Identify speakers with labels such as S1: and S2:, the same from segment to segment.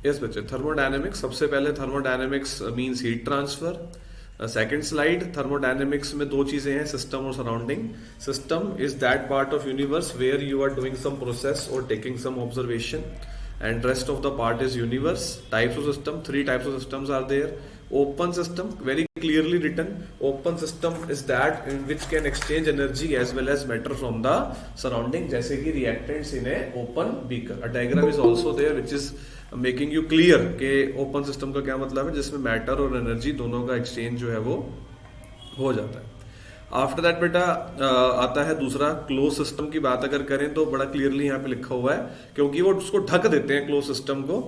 S1: Yes बच्चे, thermodynamics सबसे पहले, thermodynamics means heat transfer. Second slide, thermodynamics में दो चीजें हैं, सिस्टम और surrounding. System is that part of universe where you are doing some process और taking some observation, and rest of the part is universe. Types of system, three types of systems are there. Open system, very clearly written. Open system is that in which can exchange energy as well as matter from the surrounding, जैसे कि reactants in a open beaker. A diagram is also there which is making you clear कि open system का क्या मतलब है, जिसमें matter और energy दोनों का exchange जो है वो हो जाता है। आफ्टर दैट बेटा आता है दूसरा, क्लोज सिस्टम की बात अगर करें तो बड़ा क्लियरली यहाँ पे लिखा हुआ है, क्योंकि वो उसको ढक देते हैं क्लोज सिस्टम को,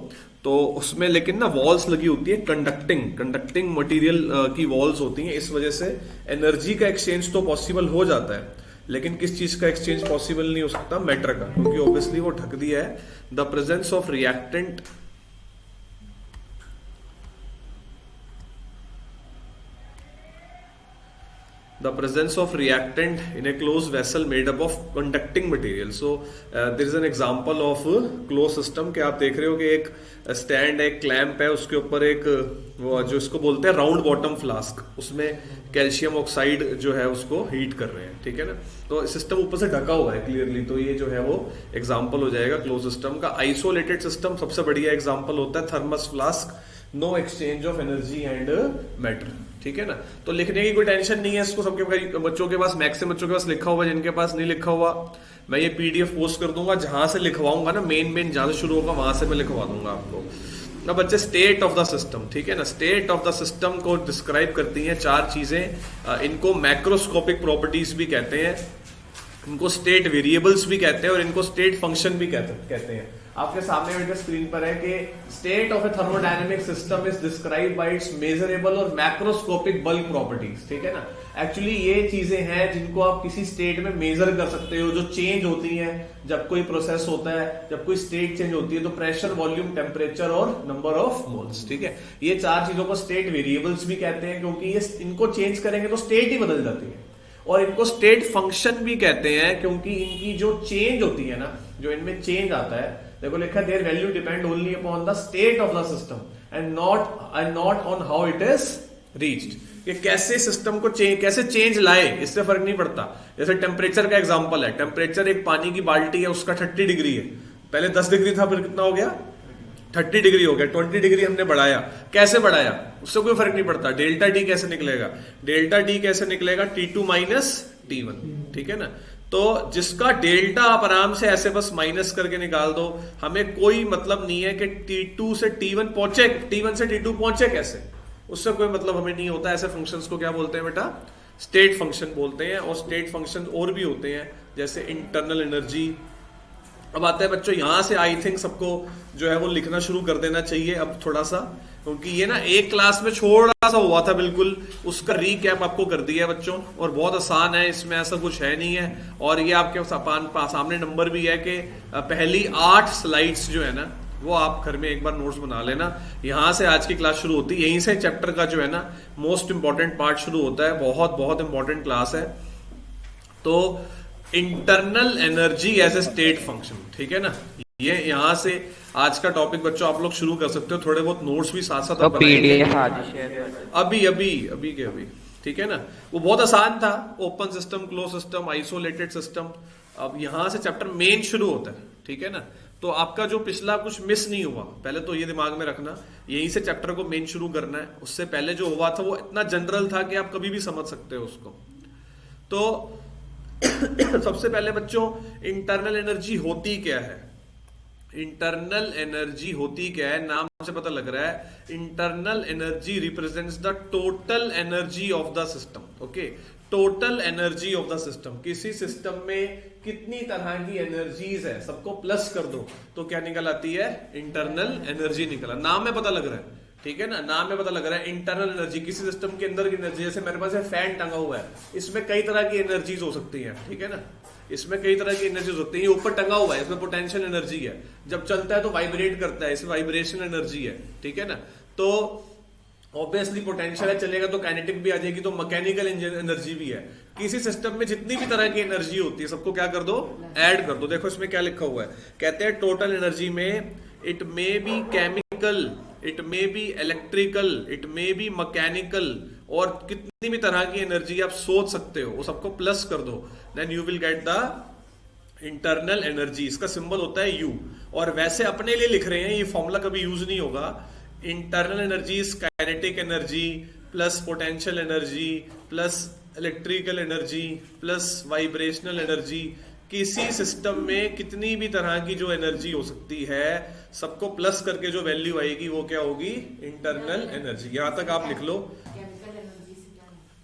S1: तो उसमें लेकिन ना वॉल्स लगी होती है, कंडक्टिंग मटेरियल की वॉल्स होती हैं, इस वजह से एनर्जी का एक्सचेंज तो पॉसिबल हो जाता है, लेकिन किस चीज का एक्सचेंज पॉसिबल नहीं हो सकता, मैटर का, क्योंकि ऑब्वियसली वो ढक दिया है। The presence of reactant, the presence of reactant in a closed vessel made up of conducting material. So there is an example of closed system कि आप देख रहे हो कि एक स्टैंड है, एक क्लैंप है, उसके ऊपर एक वो जो इसको बोलते हैं राउंड बॉटम फ्लास्क, उसमें कैल्शियम ऑक्साइड जो है उसको हीट कर रहे हैं, ठीक है ना। तो सिस्टम ऊपर से ढका हुआ है क्लियरली, तो ये जो है वो एग्जाम्पल हो जाएगा क्लोज सिस्टम का। आइसोलेटेड सिस्टम सबसे बढ़िया एग्जाम्पल होता है thermos flask, no exchange of energy and matter, ठीक है ना। तो लिखने की कोई टेंशन नहीं है, इसको सबके बच्चों के पास, मैक्सिमम बच्चों के पास लिखा हुआ, जिनके पास नहीं लिखा हुआ मैं ये पीडीएफ पोस्ट कर दूंगा, जहां से लिखवाऊंगा ना, मेन जहां से शुरू होगा वहां से मैं लिखवा दूंगा आपको। अब बच्चे स्टेट ऑफ द सिस्टम, ठीक है ना, स्टेट ऑफ द सिस्टम को डिस्क्राइब करती हैं चार चीजें, इनको मैक्रोस्कोपिक प्रॉपर्टीज भी कहते हैं, इनको स्टेट वेरिएबल्स भी कहते हैं, और इनको स्टेट फंक्शन भी कहते हैं। आपके सामने बेटा स्क्रीन पर है कि state of A thermodynamic system is describe by it's measurable और मैक्रोस्कोपिक बल्क प्रॉपर्टीज, ठीक है ना। एक्चुअली ये चीजें हैं जिनको आप किसी स्टेट में मेजर कर सकते हो, जो चेंज होती हैं जब कोई प्रोसेस होता है, जब कोई स्टेट चेंज होती है, तो प्रेशर, वॉल्यूम, टेम्परेचर और नंबर ऑफ मोल्स, ठीक है। ये चार चीजों को स्टेट वेरिएबल्स भी कहते हैं, क्योंकि ये इनको चेंज करेंगे तो स्टेट ही बदल जाती है। और इनको स्टेट फंक्शन भी कहते हैं, क्योंकि इनकी जो चेंज होती है ना, जो इनमें चेंज आता है, देखो लिखा their value depend only upon the state of the system and not on how it is reached, कि कैसे सिस्टम को कैसे चेंज लाए, इससे फर्क नहीं पड़ता। जैसे टेम्परेचर का एग्जांपल है, टेम्परेचर एक पानी की बाल्टी है, उसका 30 डिग्री है, पहले 10 डिग्री था, फिर कितना हो गया, 30 डिग्री हो गया, 20 डिग्री हमने बढ़ाया, कैसे बढ़ाया उससे कोई फर्क नहीं पड़ता। डेल्टा टी कैसे निकलेगा, डेल्टा टी कैसे निकलेगा, T2 माइनस T1, ठीक है ना। तो जिसका डेल्टा आप आराम से ऐसे बस माइनस करके निकाल दो, हमें कोई मतलब नहीं है कि T2 से T1 पहुंचे, T1 से T2 पहुंचे कैसे, उससे कोई मतलब हमें नहीं होता। ऐसे फंक्शंस को क्या बोलते हैं बेटा, स्टेट फंक्शन बोलते हैं। और स्टेट फंक्शन और भी होते हैं, जैसे इंटरनल एनर्जी। अब आता है बच्चों, यहां से आई थिंक सबको जो है वो लिखना शुरू कर देना चाहिए अब थोड़ा सा, क्योंकि ये ना एक क्लास में छोटा सा हुआ था बिल्कुल, उसका रीकैप आपको कर दिया है बच्चों, और बहुत आसान है, इसमें ऐसा कुछ है नहीं है। और ये आपके सामने नंबर भी है कि पहली 8 स्लाइड्स जो है ना, वो आप घर में एक बार नोट्स बना लेना। यहां से आज की क्लास शुरू होती है, यहीं से चैप्टर का जो है ना मोस्ट इंपॉर्टेंट पार्ट शुरू होता है, बहुत बहुत इंपॉर्टेंट क्लास है। तो internal energy as a state function, ठीक है ना, ये यहां से आज का टॉपिक बच्चों आप लोग शुरू कर सकते हो। थोड़े बहुत नोट्स भी साथ साथ
S2: पीडीएफ
S1: अभी, ठीक है ना। वो बहुत आसान था, open system, close system, isolated system. अब यहां से चैप्टर मेन शुरू होता है, ठीक है ना। तो आपका जो पिछला कुछ मिस नहीं हुआ, पहले तो ये दिमाग में रखना, यहीं से चैप्टर को मेन शुरू करना है। उससे पहले जो हुआ था वो इतना जनरल था कि आप कभी भी समझ सकते हो उसको। तो सबसे पहले बच्चों, इंटरनल एनर्जी होती क्या है, इंटरनल एनर्जी होती क्या है, नाम से पता लग रहा है। Internal energy represents the total energy of the system, okay, total energy of the system. किसी सिस्टम में कितनी तरह की एनर्जीज है, सबको प्लस कर दो तो क्या निकल आती है, इंटरनल एनर्जी निकला। नाम में पता लग रहा है, ठीक है ना, नाम में पता लग रहा है। इंटरनल एनर्जी किसी सिस्टम के अंदर की एनर्जी, जैसे मेरे पास फैन टंगा हुआ है, इसमें कई तरह की एनर्जीज हो सकती हैं, ठीक है ना, इसमें कई तरह की एनर्जीज होती है। ये ऊपर टंगा हुआ है, इसमें पोटेंशियल एनर्जी है, जब चलता है तो वाइब्रेट करता है, इसमें वाइब्रेशन एनर्जी है, ठीक है ना। तो ऑब्वियसली पोटेंशियल है, चलेगा तो काइनेटिक भी आ जाएगी, तो मैकेनिकल एनर्जी भी है। किसी सिस्टम में जितनी भी तरह की एनर्जी होती है सबको क्या कर दो, ऐड कर दो। देखो इसमें क्या लिखा हुआ है, कहते हैं टोटल एनर्जी में it may be chemical chemical, it may be electrical, it may be mechanical, और कितनी भी तरह की एनर्जी आप सोच सकते हो, वो सबको प्लस कर दो, then you will get the internal energy. इसका सिंबल होता है यू। और वैसे अपने लिए लिख रहे हैं, ये फॉर्मूला कभी यूज नहीं होगा। Internal energy is kinetic energy plus potential energy plus electrical energy plus vibrational energy. किसी सिस्टम में कितनी भी तरह की जो एनर्जी हो सकती है, सबको प्लस करके जो वैल्यू आएगी वो क्या होगी? Internal energy. यहां तक आप लिख लो।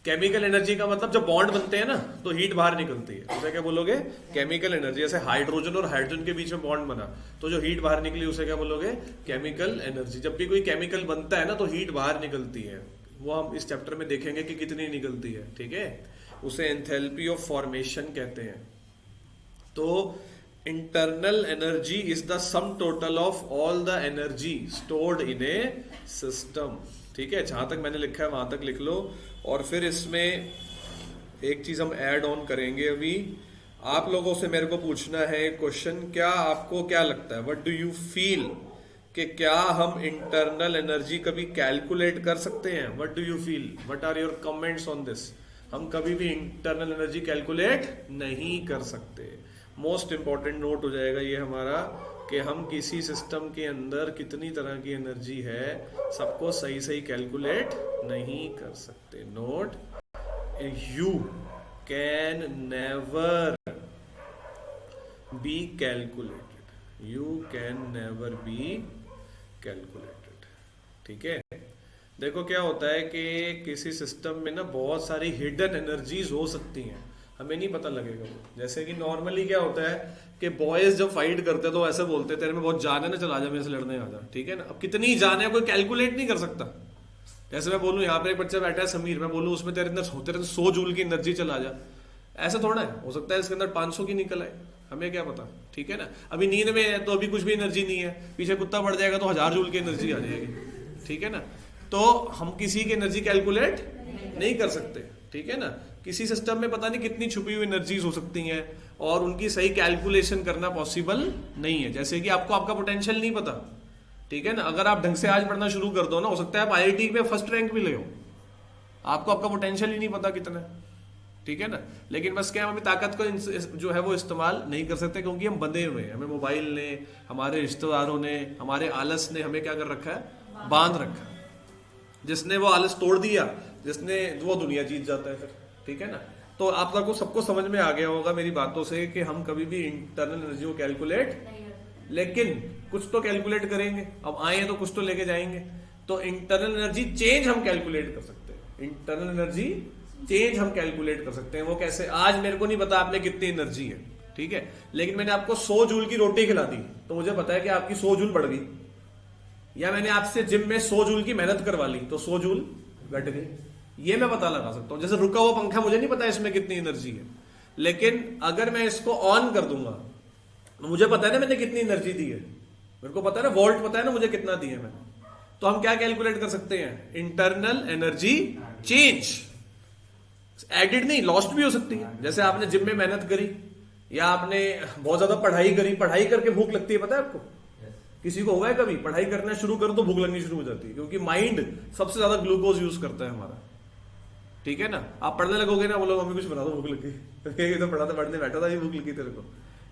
S1: केमिकल एनर्जी का मतलब जब बॉन्ड बनते हैं ना तो हीट बाहर निकलती है, उसे क्या बोलोगे? Chemical energy. जैसे हाइड्रोजन और हाइड्रोजन के बीच में बॉन्ड बना तो जो हीट बाहर निकली उसे क्या बोलोगे? Chemical energy. जब भी कोई केमिकल बनता है ना तो हीट बाहर निकलती है, वो हम इस चैप्टर में देखेंगे कि कितनी निकलती है, ठीक है? उसे एंथैल्पी ऑफ फॉर्मेशन कहते हैं। तो internal energy is the sum total of all the energy stored in A system, ठीक है? जहां तक मैंने लिखा है वहां तक लिख लो। और फिर इसमें एक चीज हम ऐड ऑन करेंगे अभी। आप लोगों से मेरे को पूछना है क्वेश्चन, क्या आपको क्या लगता है, व्हाट डू यू फील, कि क्या हम इंटरनल एनर्जी कभी कैलकुलेट कर सकते हैं? What do you feel, what are your comments on this? हम कभी भी इंटरनल एनर्जी कैलकुलेट नहीं कर सकते। मोस्ट इंपॉर्टेंट नोट हो जाएगा ये हमारा, कि हम किसी सिस्टम के अंदर कितनी तरह की एनर्जी है सबको सही सही कैलकुलेट नहीं कर सकते। Note, you can never be calculated, you can never be calculated, ठीक है? देखो क्या होता है कि किसी सिस्टम में ना बहुत सारी हिडन एनर्जीज हो सकती हैं, हमें नहीं पता लगेगा वो। जैसे कि नॉर्मली क्या होता है कि बॉयज जब फाइट करते हैं तो ऐसे बोलते हैं तेरे में बहुत जान है ना, चल आजा मेरे से लड़ने आजा, ठीक है ना? अब कितनी जान है कोई कैलकुलेट नहीं कर सकता। जैसे मैं बोलूं यहाँ पे एक बच्चा बैठा है समीर, मैं बोलूं उसमें तेरे अंदर 100 जूल की एनर्जी चला जा, ऐसा थोड़ा है, हो सकता है इसके अंदर 500 की निकल आए, हमें क्या पता, ठीक है ना? अभी नींद में है तो अभी कुछ भी एनर्जी नहीं है, पीछे कुत्ता बढ़ जाएगा तो 1000 जूल की एनर्जी आ जाएगी, ठीक है ना? तो हम किसी की एनर्जी कैलकुलेट नहीं कर सकते, ठीक है ना? किसी सिस्टम में पता नहीं कितनी छुपी हुई एनर्जीज हो सकती हैं और उनकी सही कैलकुलेशन करना पॉसिबल नहीं है। जैसे कि आपको आपका पोटेंशियल नहीं पता, ठीक है ना? अगर आप ढंग से आज पढ़ना शुरू कर दो ना, हो सकता है आप आईआईटी में फर्स्ट रैंक भी ले हो, आपको आपका पोटेंशियल ही नहीं पता कितना, ठीक है ना? लेकिन बस क्या, हम अपनी ताकत को जो है वो इस्तेमाल नहीं कर सकते, क्योंकि हम बंधे हुए हैं। हमें मोबाइल ने, हमारे रिश्तेदारों ने, हमारे आलस ने हमें क्या कर रखा है? बांध रखा है। जिसने वो आलस तोड़ दिया, जिसने वो दुनिया जीत जाता है फिर, ठीक है ना? तो आप लोगों को सबको समझ में आ गया होगा मेरी बातों से कि हम कभी भी इंटरनल एनर्जी को कैलकुलेट, लेकिन कुछ तो कैलकुलेट करेंगे। अब आए हैं तो कुछ तो लेके जाएंगे। तो इंटरनल एनर्जी चेंज हम कैलकुलेट कर सकते हैं, इंटरनल एनर्जी चेंज हम कैलकुलेट कर सकते हैं। वो कैसे? आज मेरे को नहीं पता आप में कितनी एनर्जी है, ठीक है? लेकिन मैंने आपको 100 जूल की रोटी खिला दी तो मुझे पता है कि आपकी 100 जूल बढ़ गई, या मैंने आपसे जिम में 100 जूल की मेहनत करवा ली तो 100 जूल घट गई, ये मैं पता लगा सकता हूं। जैसे रुका हुआ पंखा, मुझे नहीं पता इसमें कितनी एनर्जी है, लेकिन अगर मैं इसको ऑन कर दूंगा तो मुझे पता है ना मैंने कितनी एनर्जी दी है, मेरे को पता है ना, वोल्ट पता है ना मुझे कितना दिया मैंने। तो हम क्या कैलकुलेट कर सकते हैं? Internal energy change. एडिड नहीं, लॉस्ट भी हो सकती है। जैसे आपने जिम में मेहनत करी या आपने बहुत ज्यादा पढ़ाई करी, पढ़ाई करके भूख लगती है, पता है आपको? किसी को हुआ है कभी? पढ़ाई करना शुरू करो तो भूख लगनी शुरू हो जाती है, क्योंकि माइंड सबसे ज्यादा ग्लूकोज यूज करता है हमारा, ठीक है ना? आप पढ़ने लगोगे ना, बोलो मम्मी कुछ बना दो, भूख लगी, तो पढ़ाते पढ़ने बैठा था, ये भूख लगी तेरे को,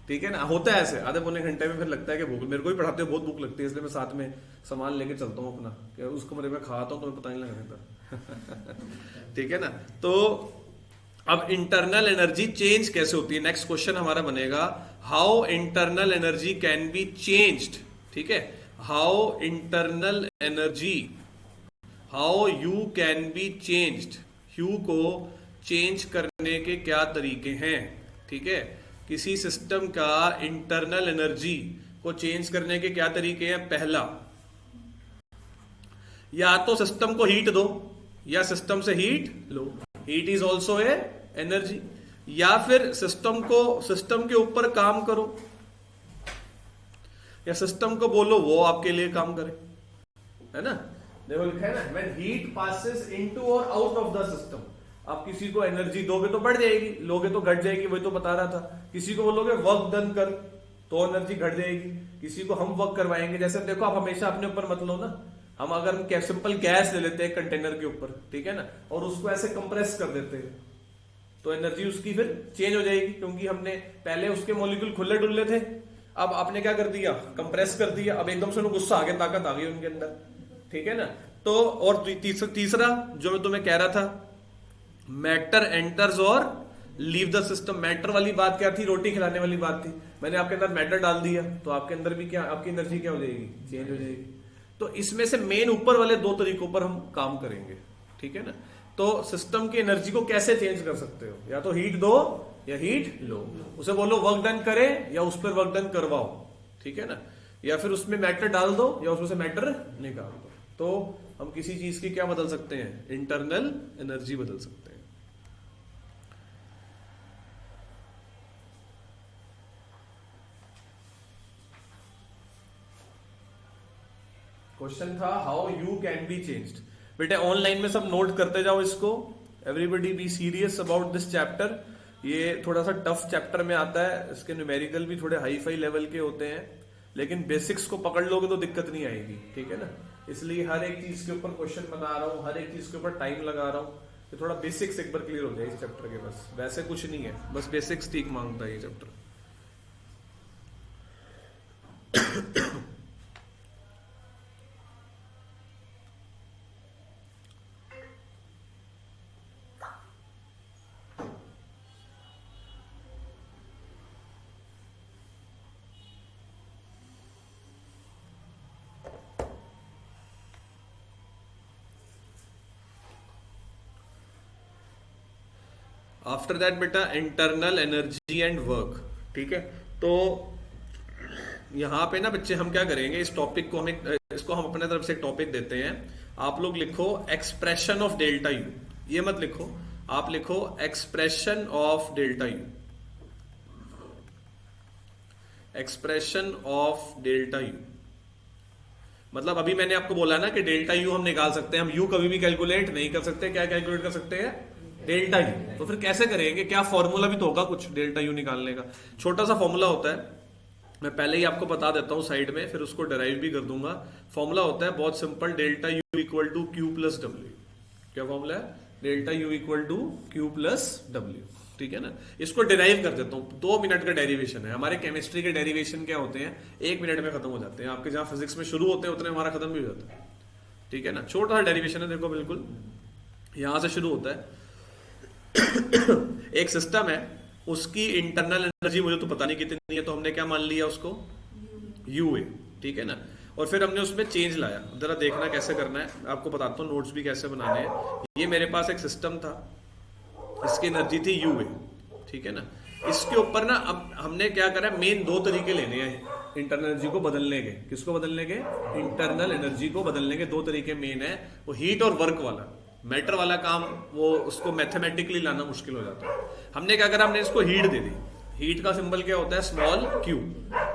S1: ठीक है ना? होता है ऐसे, आधे पौने घंटे में फिर लगता है कि भूख, मेरे को भी पढ़ाते हो बहुत भूख लगती है, इसलिए मैं साथ में सामान लेके चलता हूँ अपना, कि उसको मेरे में खाता हूँ तो मैं पता नहीं लगने का ठीक है ना? तो अब इंटरनल एनर्जी चेंज कैसे होती है? नेक्स्ट क्वेश्चन हमारा बनेगा, how internal energy can be changed, ठीक है? How internal energy, how you can be changed, you को चेंज करने के क्या तरीके हैं, ठीक है? किसी सिस्टम का इंटरनल एनर्जी को चेंज करने के क्या तरीके हैं? पहला, या तो सिस्टम को हीट दो या सिस्टम से heat low, heat is also a energy. या फिर सिस्टम के ऊपर काम करो, या सिस्टम को बोलो वो आपके लिए काम करे, है ना? देखो लिखा है ना, व्हेन हीट पासेस इनटू और आउट ऑफ द सिस्टम। आप किसी को एनर्जी दोगे तो बढ़ जाएगी, लोगे तो घट जाएगी, वही तो बता रहा था। किसी को बोलोगे वर्क डन कर तो एनर्जी घट जाएगी। किसी को हम वर्क करवाएंगे, जैसे देखो आप हमेशा अपने ऊपर मत लो ना, हम अगर सिंपल गैस ले लेते हैं कंटेनर के ऊपर, ठीक है ना, और उसको ऐसे कंप्रेस कर देते हैं तो एनर्जी उसकी फिर चेंज हो जाएगी, क्योंकि हमने पहले उसके मॉलिक्यूल खुले डुल्ले थे, अब आपने क्या कर दिया, कंप्रेस कर दिया, अब एकदम से उन्हें गुस्सा आ गया, ताकत आ गई उनके अंदर, ठीक है ना। तो और तीसरा जो मैं तुम्हें कह रहा था, मैटर एंटर्स और लीव द सिस्टम। मैटर वाली बात क्या थी, रोटी खिलाने वाली बात थी, मैंने आपके अंदर मैटर डाल दिया तो आपके अंदर भी क्या, आपकी एनर्जी क्या हो जाएगी, चेंज हो जाएगी। तो इसमें से मेन ऊपर वाले दो तरीकों पर हम काम करेंगे, ठीक है ना। तो सिस्टम की एनर्जी को कैसे चेंज कर सकते हो, या तो हीट दो या हीट लो, उसे बोलो वर्क डन करे या उस पर वर्क डन करवाओ, ठीक है ना, या फिर उसमें मैटर डाल दो या उसमें से मैटर निकाल दो। तो हम किसी चीज की क्या बदल सकते हैं, इंटरनल एनर्जी बदल सकते हैं। क्वेश्चन था how you can be changed. बेटे ऑनलाइन में सब नोट करते जाओ इसको, everybody be serious about this chapter. ये थोड़ा सा टफ चैप्टर में आता है, इसके न्यूमेरिकल भी थोड़े हाई फाई लेवल के होते हैं, लेकिन बेसिक्स को पकड़ लोगे तो दिक्कत नहीं आएगी, ठीक है ना। इसलिए हर एक चीज के ऊपर क्वेश्चन बना रहा हूँ, हर एक चीज के ऊपर टाइम लगा रहा हूँ, तो थोड़ा बेसिक्स एक बार क्लियर हो जाए इस चैप्टर के, बस वैसे कुछ नहीं है, बस बेसिक्स ठीक मांगता है ये चैप्टर। आफ्टर दैट बेटा इंटरनल एनर्जी एंड वर्क, ठीक है। तो यहाँ पे ना बच्चे हम क्या करेंगे, इस टॉपिक को इसको हम अपने तरफ से एक टॉपिक देते हैं। आप लोग लिखो एक्सप्रेशन ऑफ डेल्टा यू, ये मत लिखो, आप लिखो expression of delta U, expression of delta U. मतलब अभी मैंने आपको बोला ना कि डेल्टा यू हम निकाल सकते हैं, हम यू कभी भी कैलकुलेट नहीं कर सकते, क्या कैलकुलेट कर सकते हैं, डेल्टा यू। तो फिर कैसे करेंगे, क्या फॉर्मूला भी तो होगा कुछ डेल्टा यू निकालने का, छोटा सा फॉर्मूला होता है, मैं पहले ही आपको बता देता हूं साइड में, फिर उसको डिराइव भी कर दूंगा। फॉर्मूला होता है बहुत simple, delta U equal to Q plus W. क्या फॉर्मूला है, delta U equal to Q plus W, ठीक है ना। इसको डिराइव कर देता हूं, 2 मिनट का डेरिवेशन है। हमारे केमिस्ट्री के डेरिवेशन क्या होते हैं, 1 मिनट में खत्म हो जाते हैं, आपके जहां फिजिक्स में शुरू होते हैं उतने हमारा खत्म भी हो जाता है, ठीक है ना। छोटा सा डेरिवेशन है, देखो बिल्कुल यहां से शुरू होता है। एक सिस्टम है, उसकी इंटरनल एनर्जी मुझे तो पता नहीं कितनी है, तो हमने क्या मान लिया उसको, यू ए, ठीक है ना। और फिर हमने उसमें चेंज लाया, जरा देखना कैसे करना है, आपको बताता हूँ नोट्स भी कैसे बनाने हैं। ये मेरे पास एक सिस्टम था, इसकी एनर्जी थी यू ए, ठीक है ना। इसके ऊपर ना अब हमने क्या करा, मेन 2 तरीके लेने हैं इंटरनल एनर्जी को बदलने के। किसको बदलने के, इंटरनल एनर्जी को बदलने के 2 तरीके मेन है, वो हीट और वर्क वाला। मैटर वाला काम वो उसको मैथमेटिकली लाना मुश्किल हो जाता है। हमने क्या करा, हमने इसको हीट दे दी। हीट का सिंबल क्या होता है, स्मॉल क्यू,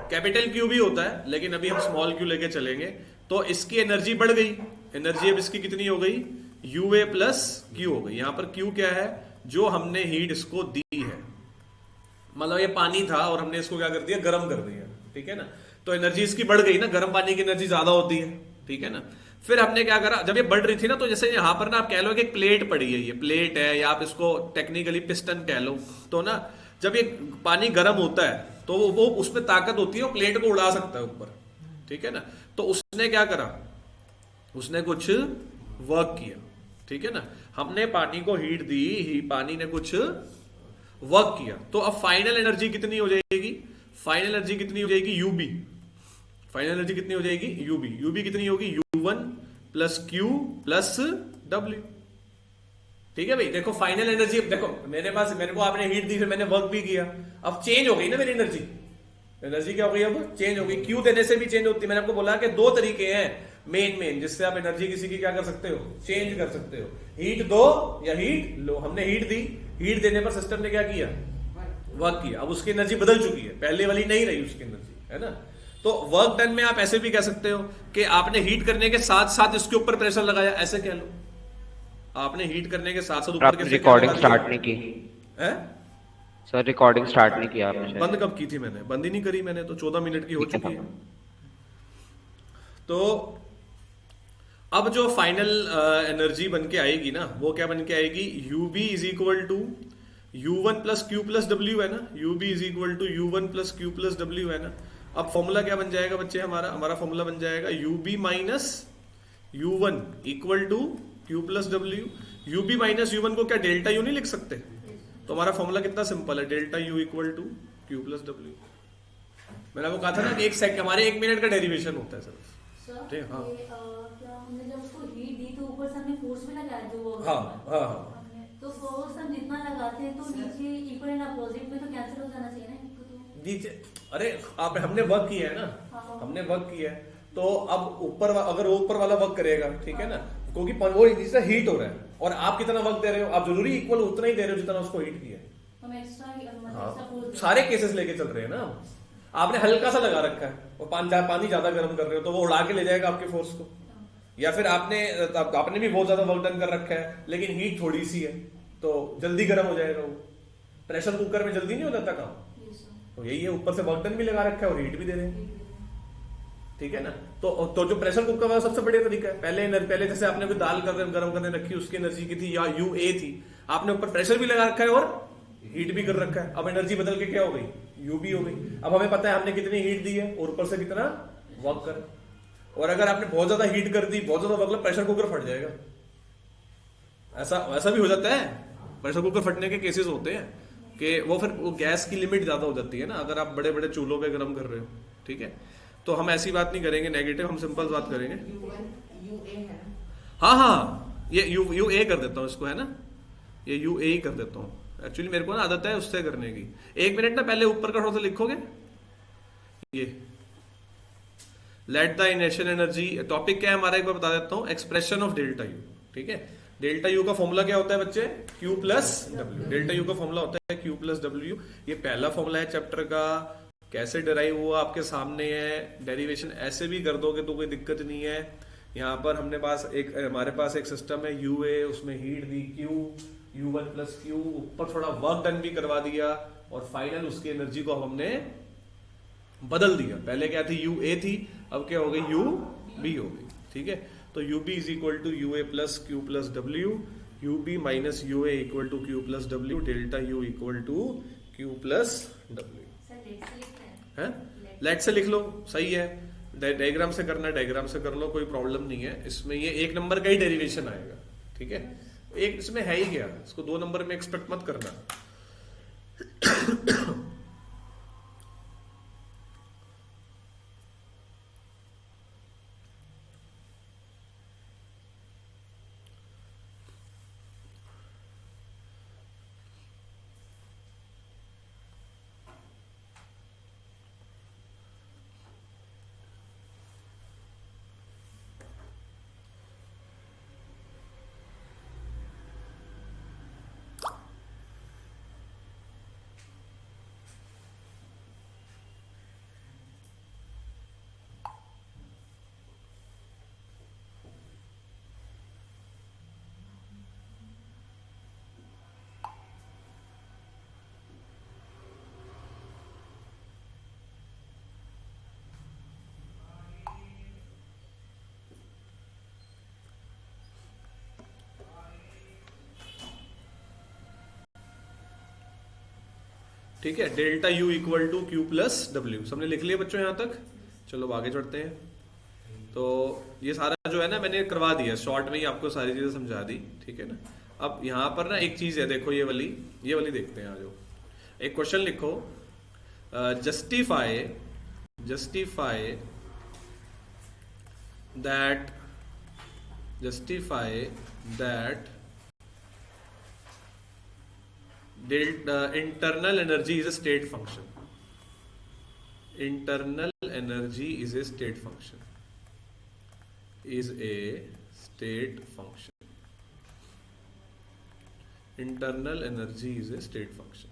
S1: कैपिटल क्यू भी होता है, लेकिन अभी हम स्मॉल क्यू लेके चलेंगे। तो इसकी एनर्जी बढ़ गई, एनर्जी अब इसकी कितनी हो गई, यू ए प्लस क्यू हो गई। यहां पर क्यू क्या है, जो हमने हीट इसको दी है, मतलब ये पानी था और हमने इसको क्या कर दिया, गर्म कर दिया, ठीक है ना। तो एनर्जी इसकी बढ़ गई ना, गर्म पानी की एनर्जी ज्यादा होती है, ठीक है ना। फिर हमने क्या करा, जब ये बढ़ रही थी ना, तो जैसे यहां पर ना आप कह लो कि एक प्लेट पड़ी है, ये प्लेट है, या आप इसको टेक्निकली पिस्टन कह लो, तो ना जब ये पानी गर्म होता है तो वो उसमें ताकत होती है, वो प्लेट को उड़ा सकता है ऊपर, ठीक है ना। तो उसने क्या करा, उसने कुछ वर्क किया, ठीक है ना। हमने पानी को हीट दी, पानी ने कुछ वर्क किया, तो अब फाइनल एनर्जी कितनी हो जाएगी, फाइनल एनर्जी कितनी हो जाएगी, यूबी। फाइनल एनर्जी कितनी हो जाएगी, यूबी। यूबी कितनी होगी, U1 plus Q plus W, ठीक है भाई। देखो फाइनल एनर्जी, देखो मेरे को आपने हीट दी, फिर मैंने वर्क भी किया, अब चेंज हो गई ना मेरी एनर्जी। एनर्जी क्या हो गई, अब चेंज हो गई। क्यू देने से भी चेंज होती है। मैंने आपको बोला कि 2 तरीके हैं मेन जिससे आप एनर्जी किसी की क्या कर सकते हो, चेंज कर सकते हो, हीट दो या हीट लो। हमने हीट दी, हीट देने पर सिस्टम ने क्या किया, वर्क किया। अब उसकी एनर्जी बदल चुकी है, पहले वाली नहीं रही उसकी एनर्जी, है ना। तो वर्क डन में आप ऐसे भी कह सकते हो कि आपने हीट करने के साथ साथ इसके ऊपर प्रेशर लगाया, ऐसे कह लो। आपने हीट करने के साथ साथ ऊपर के
S2: रिकॉर्डिंग स्टार्ट नहीं की
S1: है,
S2: सर रिकॉर्डिंग स्टार्ट नहीं किया आपने शायद।
S1: बंद कब की थी मैंने? बंद ही नहीं करी मैंने तो, 14 मिनट की हो
S2: ठीक है
S1: चुकी है।
S2: सर।
S1: तो अब जो फाइनल एनर्जी बन के आएगी ना, वो क्या बन के आएगी? U B is equal to U one plus Q plus W है ना, U B is equal to U one plus Q plus W है ना। अब फॉर्मूला क्या बन जाएगा बच्चे? हमारा हमारा फॉर्मूला बन जाएगा U B minus U one equal to Q plus W. U B minus U one को क्या डेल्टा यू नहीं लिख सकते? तो हमारा फॉर्मूला कितना सिंपल है, delta U equal to Q plus W. मैंने आपको कहा था ना कि एक सेकंड, हमारे 1 मिनट का डेरिवेशन होता है सिर्फ।
S3: सर
S1: ठीक है, हाँ
S3: ये क्या हमने जब उसको हीट दी तो ऊपर से हमने फोर्स भी लगाया जो वो
S1: हाँ हाँ हाँ।
S3: तो फोर्स हम जितना लगाते हैं तो नीचे इक्वल एंड अपोजिट में तो कैंसिल हो जाना चाहिए ना इनको तो।
S1: नीचे, अरे आप, हमने वर्क किया है ना,
S3: हाँ।
S1: हमने वर्क किया है तो अब ऊपर अगर वो ऊपर वाला वर्क करेगा, ठीक है ना, क्योंकि वो जिससे हीट हो रहा है और आप कितना वर्क दे रहे हो, आप जरूरी इक्वल उतना ही दे रहे हो जितना उसको हीट किया है।
S3: हम एक्स्ट्रा
S1: हाँ,
S3: फोर्स
S1: सारे केसेस लेके चल रहे हैं ना। आपने हल्का सा लगा रखा है और पानी ज्यादा गर्म कर रहे हो तो वो उड़ा के ले जाएगा आपके फोर्स को। या फिर आपने भी बहुत ज्यादा वर्क डन कर रखा है लेकिन हीट थोड़ी सी है तो जल्दी गर्म हो जाएगा वो। प्रेशर कुकर में जल्दी नहीं हो जाता काम। तो यही है, ऊपर से वर्क डन भी लगा रखा है और हीट भी दे रहे हैं, ठीक है ना। तो जो प्रेशर कुकर वाला सबसे बढ़िया तरीका है, पहले जैसे आपने कोई दाल गर्म करने रखी, उसकी एनर्जी की थी या यू ए थी, आपने ऊपर प्रेशर भी लगा रखा है और हीट भी कर रखा है। अब एनर्जी बदल के क्या हो गई, यू भी हो गई। अब हमें पता है हमने कितनी हीट दी है और ऊपर से कितना वर्क कर। और अगर आपने बहुत ज्यादा हीट कर दी, बहुत ज्यादा वर्क, प्रेशर कुकर फट जाएगा। ऐसा भी हो जाता है, प्रेशर कुकर फटने के केसेस होते हैं कि वो फिर वो गैस की लिमिट ज्यादा हो जाती है ना, अगर आप बड़े बड़े चूल्हों पे गर्म कर रहे हो, ठीक है। तो हम ऐसी बात नहीं करेंगे नेगेटिव, हम सिंपल बात करेंगे। हाँ हाँ, ये यू ए कर देता हूँ इसको, है ना, ये यू ए ही कर देता हूँ। एक्चुअली मेरे को ना आदत है उससे करने की। 1 मिनट ना पहले ऊपर का थोड़ा सा लिखोगे, ये let the initial energy. Topic क्या है हमारा, एक बार बता देता हूँ, एक्सप्रेशन ऑफ डेल्टा यू, ठीक है। डेल्टा यू का फॉर्मूला क्या होता है बच्चे, Q plus W. Delta you का फॉर्मूला होता है क्यू प्लस डब्ल्यू। ये पहला फॉर्मूला है चैप्टर का, कैसे डिराइव हुआ आपके सामने है। डेरिवेशन ऐसे भी कर दोगे तो कोई दिक्कत नहीं है। यहाँ पर हमारे पास एक सिस्टम है यू ए, उसमें heat the Q, you one plus Q, ऊपर थोड़ा वर्क डन भी करवा दिया और फाइनल उसकी एनर्जी को हमने बदल दिया। पहले क्या थी, यू ए थी, अब क्या हो गई, यू बी हो गई, ठीक है। तो U B is equal to U A plus Q plus W, U B minus U A equal to Q plus W, delta U equal to Q plus W है। लेट से लिख लो, सही है। डायग्राम से करना, डायग्राम से कर लो, कोई प्रॉब्लम नहीं है इसमें। ये 1 नंबर का ही डेरिवेशन आएगा, ठीक है। एक इसमें है ही क्या, इसको 2 नंबर में एक्सपेक्ट मत करना। ठीक है, delta U equal to Q plus W, सबने लिख लिया बच्चों यहां तक। चलो आगे चढ़ते हैं। तो ये सारा जो है ना मैंने करवा दिया, शॉर्ट में ही आपको सारी चीजें समझा दी, ठीक है ना। अब यहां पर ना एक चीज है, देखो ये वाली देखते हैं। आ जाओ, एक क्वेश्चन लिखो, justify that internal energy is a state function. Internal energy is a state function. Internal energy is a state function.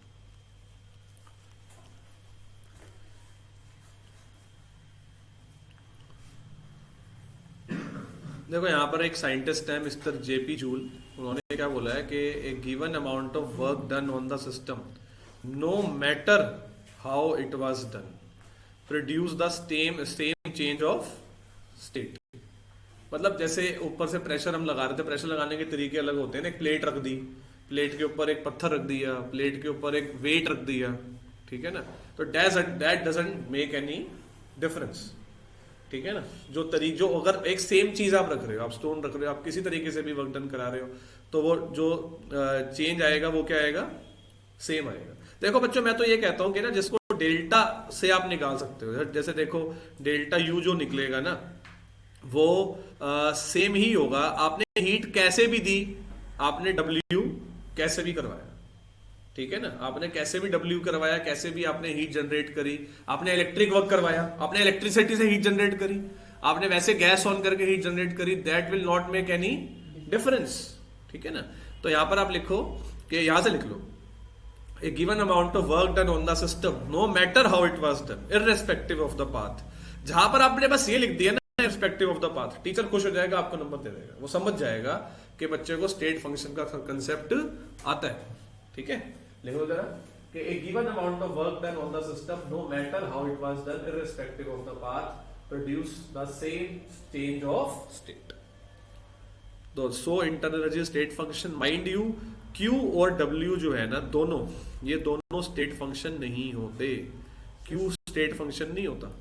S1: देखो यहाँ पर एक साइंटिस्ट है मिस्टर जेपी जूल, उन्होंने क्या बोला है कि a given amount of work done on the system no matter how it was done produce the same change of state। मतलब जैसे ऊपर से प्रेशर हम लगा रहे थे, प्रेशर लगाने के तरीके अलग होते हैं ना। एक प्लेट रख दी, प्लेट के ऊपर एक पत्थर रख दिया, प्लेट के ऊपर एक वेट रख दिया, ठीक है ना। तो that doesn't make any difference, ठीक है ना। जो अगर एक सेम चीज आप रख रहे हो, आप स्टोन रख रहे हो, आप किसी तरीके से भी वर्क डन करा रहे हो, तो वो जो चेंज आएगा वो क्या आएगा, सेम आएगा। देखो बच्चों, मैं तो ये कहता हूं कि ना जिसको डेल्टा से आप निकाल सकते हो, जैसे देखो डेल्टा यू जो निकलेगा ना वो सेम ही होगा। आपने हीट कैसे भी दी, आपने डब्ल्यू कैसे भी करवाया, ठीक है ना। आपने कैसे भी डब्ल्यू करवाया, कैसे भी आपने हीट जनरेट करी, आपने इलेक्ट्रिक वर्क करवाया, आपने इलेक्ट्रिसिटी से हीट जनरेट करी, आपने वैसे गैस ऑन करके हीट जनरेट करी, that will not make any difference, ठीक है ना। तो यहां पर आप लिखो कि यहां से लिख लो, a given amount of work done on the system no matter how it was done irrespective of the path। जहां पर आपने बस ये लिख दिया ना irrespective of the path, teacher खुश हो जाएगा, आपको नंबर दे देगा। वो समझ जाएगा कि बच्चे को स्टेट फंक्शन का कंसेप्ट आता है, ठीक है। लिखो जरा कि a given amount of work done on the system no matter how it was done irrespective of the path produce the same change of state। तो so internal energy state function, mind you Q और W जो है ना दोनों, ये दोनों state function नहीं होते। Q स्टेट फंक्शन नहीं होता,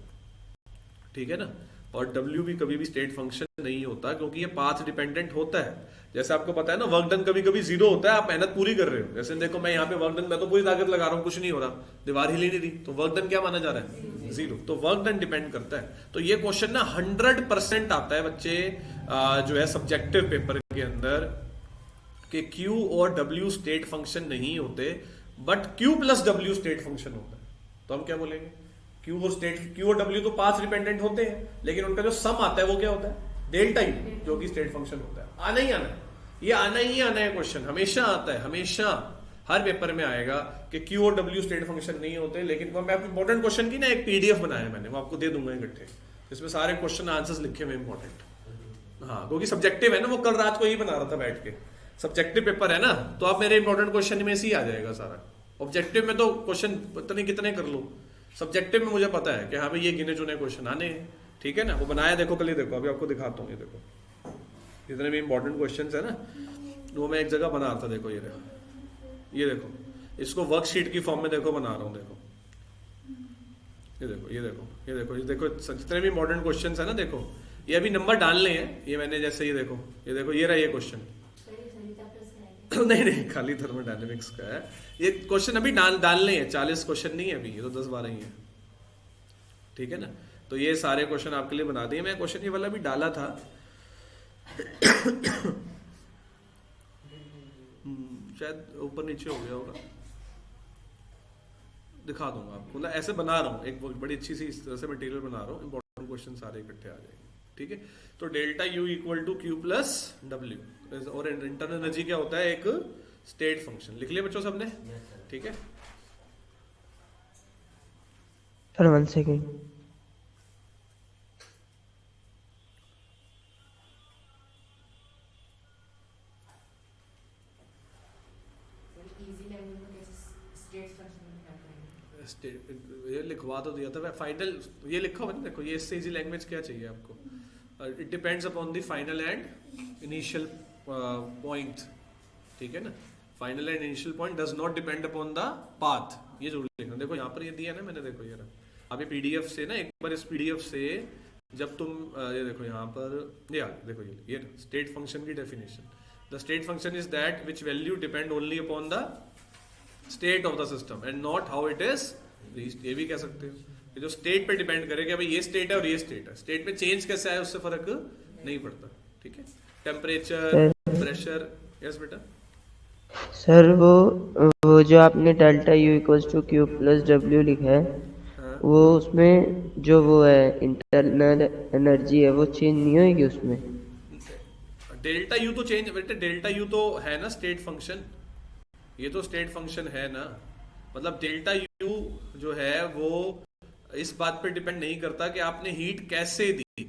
S1: ठीक है ना, और W भी कभी भी स्टेट फंक्शन नहीं होता, क्योंकि ये पाथ डिपेंडेंट होता है। जैसे आपको पता है ना वर्क डन कभी कभी जीरो होता है, आप मेहनत पूरी कर रहे हो। जैसे देखो मैं यहाँ पे वर्क डन, मैं तो पूरी ताकत लगा रहा हूँ, कुछ नहीं हो रहा, दीवार हिल ही नहीं रही, तो वर्क डन क्या माना जा रहा है, जीरो। तो वर्क डन डिपेंड करता है। तो ये क्वेश्चन ना 100% आता है बच्चे जो है सब्जेक्टिव पेपर के अंदर, कि Q और W स्टेट फंक्शन नहीं होते, but Q plus W state function होता है। तो हम क्या बोलेंगे, Q और W तो पाथ डिपेंडेंट होते हैं, लेकिन उनका जो सम आता है वो क्या होता है, डेल्टा यू, जो कि स्टेट फंक्शन होता है। आना ही आना है, ये आना ही आना है क्वेश्चन, हमेशा आता है, हमेशा हर पेपर में आएगा कि Q और W स्टेट फंक्शन नहीं होते। लेकिन वो मैं इंपॉर्टेंट क्वेश्चन की ना एक PDF बनाया मैंने, वो आपको दे दूंगा इकट्ठे, इसमें सारे क्वेश्चन आंसर्स लिखे हुए इंपॉर्टेंट। हाँ, क्योंकि सब्जेक्टिव है ना, वो कल रात को ही बना रहा था बैठ के। सब्जेक्टिव पेपर है ना, तो आप मेरे इंपॉर्टेंट क्वेश्चन में से ही आ जाएगा सारा। ऑब्जेक्टिव में तो क्वेश्चन पता नहीं कितने कर लो, सब्जेक्टिव में मुझे पता है कि हाँ भाई ये गिने चुने क्वेश्चन आने हैं, ठीक है ना। वो बनाया देखो, कल ही देखो, अभी आपको दिखाता हूँ। ये देखो जितने भी इंपॉर्टेंट क्वेश्चन है ना, वो मैं एक जगह बना रहा था। देखो ये देखो, ये देखो, इसको वर्कशीट की फॉर्म में देखो बना रहा हूँ। देखो ये देखो, ये देखो, ये देखो, ये देखो, जितने भी इंपॉर्टेंट क्वेश्चन है ना, देखो ये अभी नंबर डालने हैं। ये मैंने जैसे ये देखो, ये रहा ये क्वेश्चन नहीं नहीं, खाली थर्मोडायनेमिक्स का है ये क्वेश्चन, अभी डालने हैं। 40 क्वेश्चन नहीं है अभी, ये तो 10-12 ही है, ठीक है ना। तो ये सारे क्वेश्चन आपके लिए बना दिए। मैं क्वेश्चन ये वाला भी डाला था शायद ऊपर नीचे हो गया होगा, दिखा दूंगा आपको। मतलब ऐसे बना रहा हूँ, एक बड़ी अच्छी सी इस तरह से मटेरियल बना रहा हूँ, इंपॉर्टेंट क्वेश्चन सारे इकट्ठे आ जाएंगे, ठीक है। तो delta U equal to Q plus W, और इंटरनल एनर्जी क्या होता है, एक स्टेट फंक्शन। लिख लिया बच्चों सबने, ठीक है।
S4: Sir 1 second.
S1: ये लिखवा तो दिया था फाइनल, ये लिखा हुआ ना, देखो ये इससे इजी लैंग्वेज क्या चाहिए आपको। It depends upon the final and initial point, ठीक है ना। Final and initial point does not depend upon the path, ये जरूर लिखना। देखो यहाँ पर ये दिया ना मैंने, देखो ये रहा। अब ये PDF से ना, एक बार इस PDF से जब तुम ये देखो यहाँ पर, ये देखो ये स्टेट फंक्शन की definition, the state function is that which value depend only upon the state of the system and not how it is reached. ये भी कह सकते हो, ये जो स्टेट पे डिपेंड करेगा, भाई ये स्टेट है और ये स्टेट है, स्टेट में चेंज कैसे आए उससे फर्क नहीं पड़ता, ठीक है। टेम्परेचर, प्रेशर, यस बेटा।
S4: सर वो जो आपने delta U equals to Q plus W लिखा है,
S1: हाँ?
S4: वो उसमें जो वो है इंटरनल एनर्जी है, वो चेंज नहीं होगी उसमें?
S1: डेल्टा यू तो चेंज बेटे, डेल्टा यू तो है ना स्टेट फंक्शन, ये तो स्टेट फंक्शन है ना। मतलब डेल्टा यू जो है वो इस बात पे डिपेंड नहीं करता कि आपने हीट कैसे दी,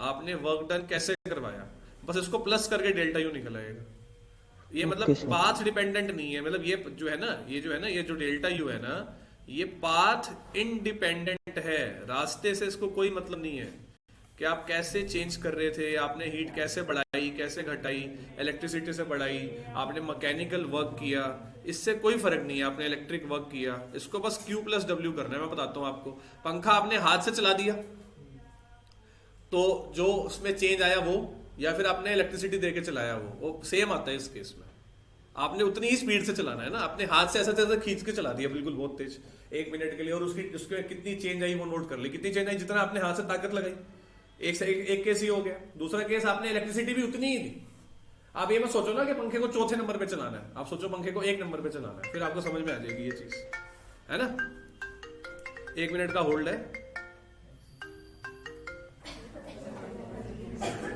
S1: आपने वर्क डन कैसे करवाया, बस इसको प्लस करके डेल्टा यू निकल आएगा। ये मतलब
S4: ओके सर।
S1: पाथ डिपेंडेंट नहीं है, मतलब ये जो है ना, ये जो है ना, ये जो डेल्टा यू है ना, ये पाथ इंडिपेंडेंट है, रास्ते से इसको कोई मतलब नहीं है कि आप कैसे चेंज कर रहे थे, आपने हीट कैसे बढ़ाई कैसे घटाई, इलेक्ट्रिसिटी से बढ़ाई, आपने मैकेनिकल वर्क किया, इससे कोई फर्क नहीं है, आपने इलेक्ट्रिक वर्क किया, इसको बस Q प्लस W करना है। मैं बताता हूं आपको, पंखा आपने हाथ से चला दिया तो जो उसमें चेंज आया वो, या फिर आपने इलेक्ट्रिसिटी देके चलाया वो सेम आता है इस केस में। आपने उतनी ही स्पीड से चलाना है ना, आपने हाथ से ऐसा खींच के चला दिया बिल्कुल बहुत तेज 1 मिनट के लिए, और उसके कितनी चेंज आई वो नोट कर ली, कितनी चेंज आई, जितना आपने हाथ से ताकत लगाई। एक केस ही हो गया। दूसरा केस, आपने इलेक्ट्रिसिटी भी उतनी ही दी। आप ये मत सोचो ना कि पंखे को चौथे नंबर पे चलाना है, आप सोचो पंखे को 1 नंबर पे चलाना है, फिर आपको समझ में आ जाएगी ये चीज, है ना। 1 मिनट का होल्ड है,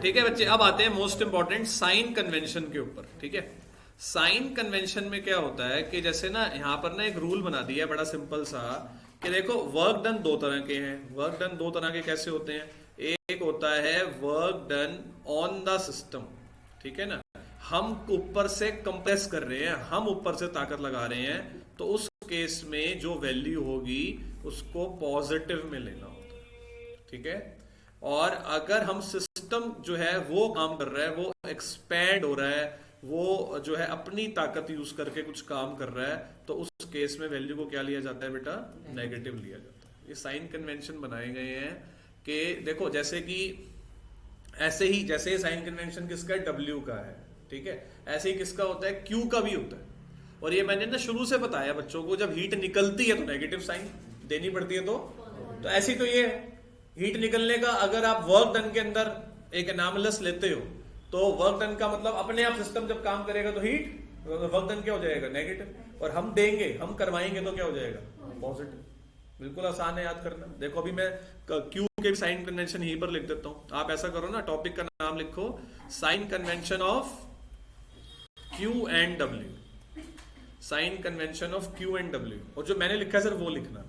S1: ठीक है बच्चे। अब आते हैं मोस्ट इंपॉर्टेंट साइन कन्वेंशन के ऊपर, ठीक है। साइन कन्वेंशन में क्या होता है कि जैसे ना यहां पर ना एक रूल बना दिया है बड़ा सिंपल सा, कि देखो वर्क डन दो तरह के हैं। वर्क डन दो तरह के कैसे होते हैं, एक होता है work done on the system, ठीक है ना, हम ऊपर से कंप्रेस कर रहे हैं, हम ऊपर से ताकत लगा रहे हैं, तो उस केस में जो वैल्यू होगी उसको पॉजिटिव में लेना होता है, ठीक है। और अगर हम सिस्टम जो है वो काम कर रहा है, वो एक्सपैंड हो रहा है, वो जो है अपनी ताकत यूज करके कुछ काम कर रहा है, तो उस केस में वैल्यू को क्या लिया जाता है बेटा, नेगेटिव लिया जाता है। ये साइन कन्वेंशन बनाए गए हैं कि देखो, जैसे कि ऐसे ही जैसे साइन कन्वेंशन किसका है, W का है, ठीक है, ऐसे ही किसका होता है, Q का भी होता है। और ये मैंने ना शुरू से बताया बच्चों को, जब हीट निकलती है तो नेगेटिव साइन देनी पड़ती है, तो ऐसी तो ये है हीट निकलने का। अगर आप वर्क डन के अंदर एक एनामलस लेते हो, तो वर्क डन का मतलब अपने आप सिस्टम जब काम करेगा तो हीट वर्क डन क्या हो जाएगा, नेगेटिव, और हम देंगे, हम करवाएंगे तो क्या हो जाएगा, पॉजिटिव। बिल्कुल आसान है याद करना। देखो अभी मैं Q के साइन कन्वेंशन यहीं पर लिख देता हूं, आप ऐसा करो ना, टॉपिक का नाम लिखो sign convention of Q and W, sign convention of Q and W, और जो मैंने लिखा है सर वो लिखना,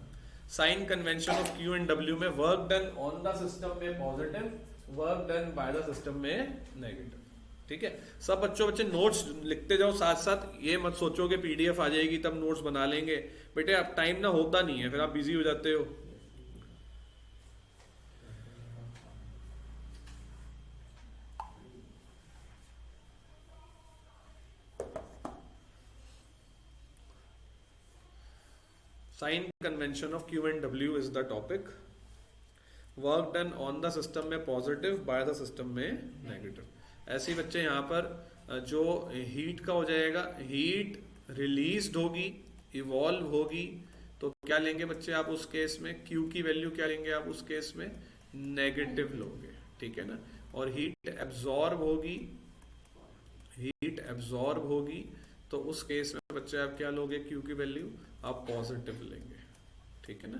S1: sign convention of Q and W में work done on the system में positive, work done by the system में नेगेटिव, ठीक है। सब बच्चे नोट्स लिखते जाओ साथ साथ, ये मत सोचो कि PDF आ जाएगी तब नोट्स बना लेंगे, बेटे अब टाइम ना होता नहीं है, फिर आप बिजी हो जाते हो। Sign convention of Q and W is the topic. Work done on the system में पॉजिटिव, बाय द सिस्टम में नेगेटिव। ऐसे ही बच्चे यहाँ पर जो हीट का हो जाएगा, हीट रिलीज होगी, इवॉल्व होगी, तो क्या लेंगे बच्चे आप उस केस में, Q की वैल्यू क्या लेंगे आप उस केस में, नेगेटिव लोगे, ठीक है ना। और हीट एब्जॉर्ब होगी, हीट एब्जॉर्ब होगी, तो उस केस में बच्चे आप क्या लोगे, Q की वैल्यू आप पॉजिटिव लेंगे, ठीक है ना।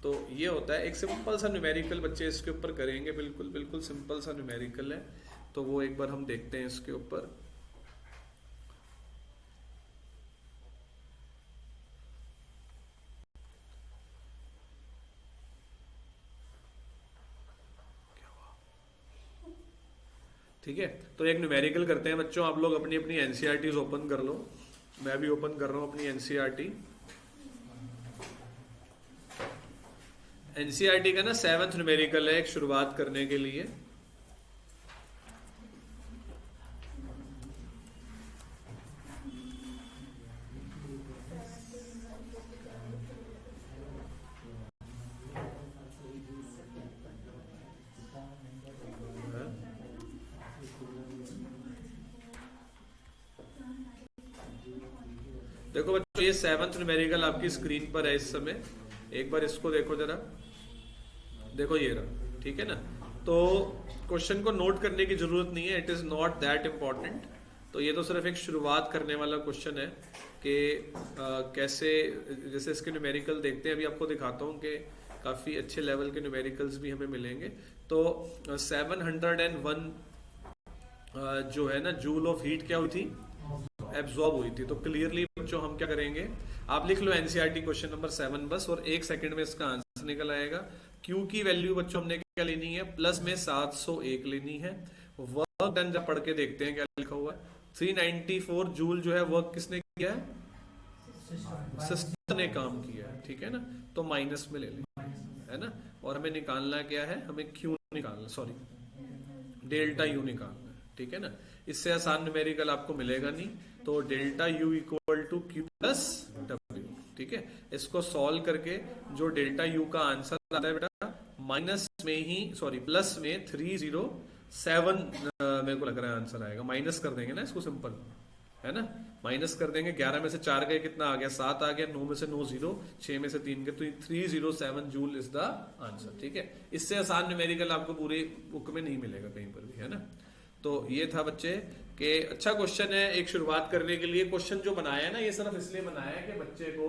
S1: तो ये होता है एक सिंपल सा न्यूमेरिकल, बच्चे इसके ऊपर करेंगे, बिल्कुल बिल्कुल सिंपल सा न्यूमेरिकल है, तो वो एक बार हम देखते हैं इसके ऊपर। ठीक है, तो एक न्यूमेरिकल करते हैं बच्चों। आप लोग अपनी अपनी एनसीईआरटीज ओपन कर लो, मैं भी ओपन कर रहा हूं अपनी एनसीईआरटी। एनसीईआरटी का ना 7th न्यूमेरिकल है एक शुरुआत करने के लिए। देखो बच्चों, ये 7th न्यूमेरिकल आपकी स्क्रीन पर है इस समय, एक बार इसको देखो जरा, देखो ये रहा, ठीक है ना। तो क्वेश्चन को नोट करने की जरूरत नहीं है, it is not that important. तो ये तो सिर्फ एक शुरुआत करने वाला क्वेश्चन है कि कैसे, जैसे इसके न्यूमेरिकल देखते हैं, अभी आपको दिखाता हूँ कि काफी अच्छे लेवल के न्यूमेरिकल्स भी हमें मिलेंगे। तो 701 जो है ना जूल ऑफ हीट क्या हुई थी, एब्जॉर्ब हुई थी। तो क्लियरली बच्चों हम क्या करेंगे, आप लिख लो एनसीईआरटी क्वेश्चन नंबर 7 बस, और 1 सेकंड में इसका आंसर निकल आएगा। Q की वैल्यू बच्चों हमने क्या लेनी है, प्लस में 701 लेनी है। वर्क डन जब पढ़ के देखते हैं क्या लिखा हुआ है, 394 जूल जो है वर्क किसने किया है? सिस्टम ने काम किया है, ठीक है ना, तो माइनस में ले लें, है ना। और हमें निकालना क्या है, हमें क्यू निकालना, सॉरी डेल्टा यू निकालना है, ठीक है ना। इससे आसान न्यूमेरिकल आपको मिलेगा नहीं, तो delta U equal to Q plus W, ठीक है। इसको सॉल्व करके जो डेल्टा यू का आंसर आता है बेटा, माइनस में ही सॉरी प्लस में 307 मेरे को लग रहा है आंसर आएगा, माइनस कर देंगे ना इसको, सिंपल है ना, माइनस कर देंगे। 11 में से 4 गए कितना आ गया, 7 आ गया, 9 में से 9 0, 6 में से 3 गए, तो 307 जूल इज द आंसर, ठीक है। इससे आसान न्यूमेरिकल आपको पूरी बुक में नहीं मिलेगा कहीं पर भी, है ना। तो ये था बच्चे कि अच्छा क्वेश्चन है एक शुरुआत करने के लिए। क्वेश्चन जो बनाया है ना, ये सिर्फ इसलिए बनाया है कि बच्चे को